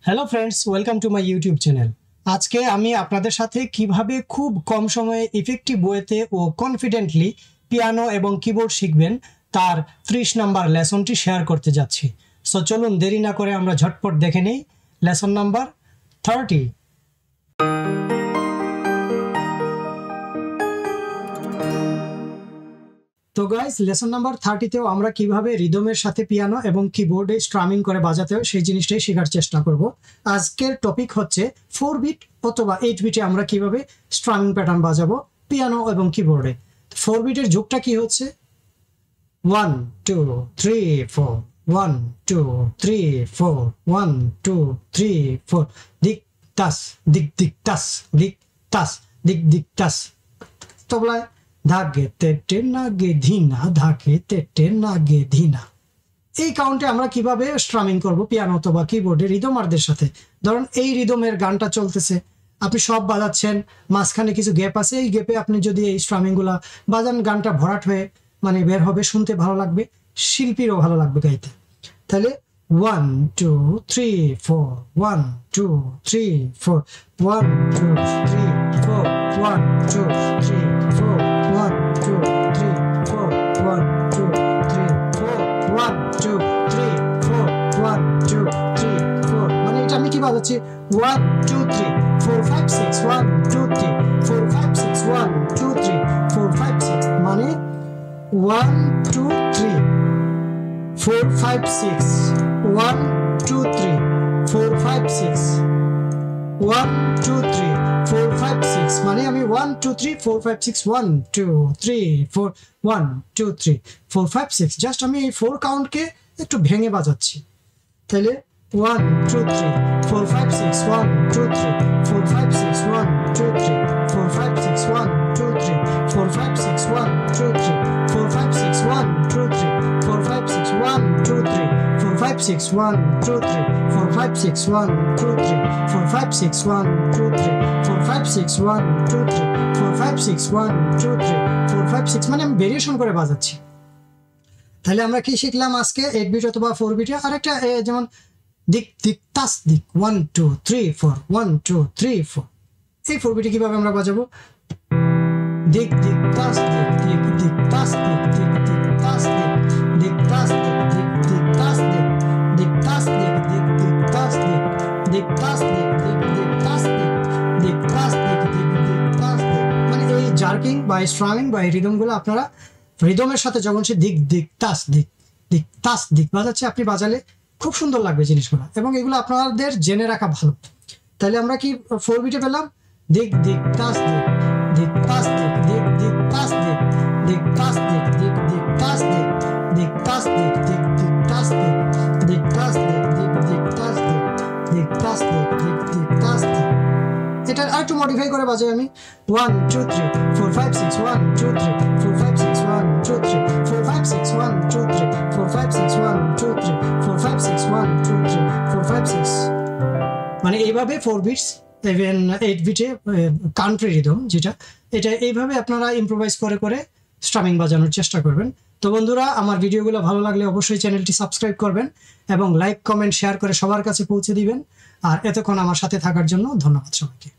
Hello friends, welcome to my YouTube channel. আজকে আমি আপনাদের সাথে কিভাবে খুব কম সময়ে ইফেক্টিভ ওয়েতে ও কনফিডেন্টলি পিয়ানো এবং কিবোর্ড শিখবেন তার 30 নাম্বার লেসনটি শেয়ার করতে যাচ্ছি। সো চলুন দেরি না করে আমরা ঝটপট দেখে নিই লেসন নাম্বার 30। তো গাইস, লেসন নাম্বার 30তেও আমরা কিভাবে রিদমের সাথে পিয়ানো এবং কিবোর্ডে স্ট্রামিং করে বাজাতে হয় সেই জিনিসটাই শেখার চেষ্টা করব। আজকের টপিক হচ্ছে 4 বিট অথবা 8 বিটে আমরা কিভাবে স্ট্রামিং প্যাটার্ন বাজাবো পিয়ানো এবং কিবোর্ডে। 4 বিটের যোগটা কি হচ্ছে 1 2 3 4 1 2 3 4 1 2 3 4 দিক তাস দিক দিক তাস দিক তাস দিক দিক তাস। তবলায় ধাগে তেটে নাগে ধিনা ধাগে তেটে নাগে ধিনা। এই কাউন্টে আমরা কিভাবে স্ট্রামিং করব পিয়ানো অথবা কিবোর্ডে রিদমারদের সাথে। ধরুন এই রিদমের গানটা চলতেছে, আপনি সব বাজাচ্ছেন, মাঝখানে কিছু গ্যাপ আছে, এই গ্যাপে আপনি যদি এই স্ট্রামিংগুলা বাজান গানটা ভরাট হয়ে মানে বের হবে, শুনতে ভালো লাগবে, শিল্পীরও ভালো লাগবে গাইতে। তাহলে 1 2 3 4 1 2 3 4 1 2 3 4 1 2 3 4 1 2 3 4 1 2 3 4 1 2 3 4 1 2 3 4। মানে এটা আমি কি বাজাচ্ছি 1 2 3 4 5 6 1 2 3 4 5 6 1 2 3 4 5 6 মানে 1 2 3 4 5 6 1 2 3 4 5 6 1 2 3 4 5 6 মানে আমি 1 2 3 4 5 6 1 2 3 4 1 2 3 4 5 6 জাস্ট আমি এই 4 কাউন্টকে একটু ভেঙে বাজাচ্ছি। তাহলে 1 2 3 4 5 6 1 2 3 4 5 6 1 2 3 4 5 6 1 2 3 4 5 6 1 2 3 4 5 6 1 2 3 4 5 6 1 2 3 4 5 6 1 2 3 4 5 6 1 2 3 4 5 6 1 2 3 4 5 6 1 2 3 4 5 6 1 2 3 4 5 6 মানে আমি ভেরিয়েশন করে বাজাচ্ছি। তাহলে আমরা কি শিখলাম আজকে 8 বিট অথবা 4 বিটে আরেকটা যেমন দিক দিক তাস দিক 1 2 3 4 1 2 3 4। এই 4 বিটে কিভাবে আমরা বাজাবো দিক দিক তাস দিক দিক দিক তাস দিক দিক দিক তাস দিক দিক তাস দিক দিক দিক তাস দিক দিক তাস দিক দিক দিক তাস দিক দিক তাস দিক দিক দিক তাস দিক দিক তাস দিক দিক দিক তাস দিক। মানে এই জার্কিং বা স্ট্রামিং বা এই রিদমগুলো আপনারা রিদমের সাথে যখন সে দিক দিক তাস দিক দিক তাস দিক বাজাচ্ছে, আপনি বাজালে খুব সুন্দর লাগবে জিনিসগুলো, এবং এগুলো আপনাদের জেনে রাখা ভালো। তাহলে আমরা কি 4 বিটে পেলাম দিক দিক তাস দিক দিক তাস দিক দিক দিক তাস দিক দিক তাস দিক দিক দিক তাস দিক দিক তাস দিক দিক দিক তাস দিক দিক তাস দিক দিক দিক তাস দিক দিক তাস দিক দিক দিক তাস দিক। এটা আরেকটু মডিফাই করে বাজাই আমি 1 2 3 4 5 6 1 2 3 4 5 6 1 2 3 4 5 6 1 2 3 4 5 6 1 2 3 4 5 6 1 2 3 4 5 6। মানে এইভাবে 4 বিটস ইভেন 8 বিটে কান্ট্রি রিদম যেটা, এটা এইভাবে আপনারা ইম্প্রোভাইজ করে করে স্ট্রামিং বাজানোর চেষ্টা করবেন। তো বন্ধুরা, আমার ভিডিওগুলো ভালো লাগলে অবশ্যই চ্যানেলটি সাবস্ক্রাইব করবেন এবং লাইক কমেন্ট শেয়ার করে সবার কাছে পৌঁছে দিবেন। আর এতক্ষণ আমার সাথে থাকার জন্য ধন্যবাদ সবাইকে।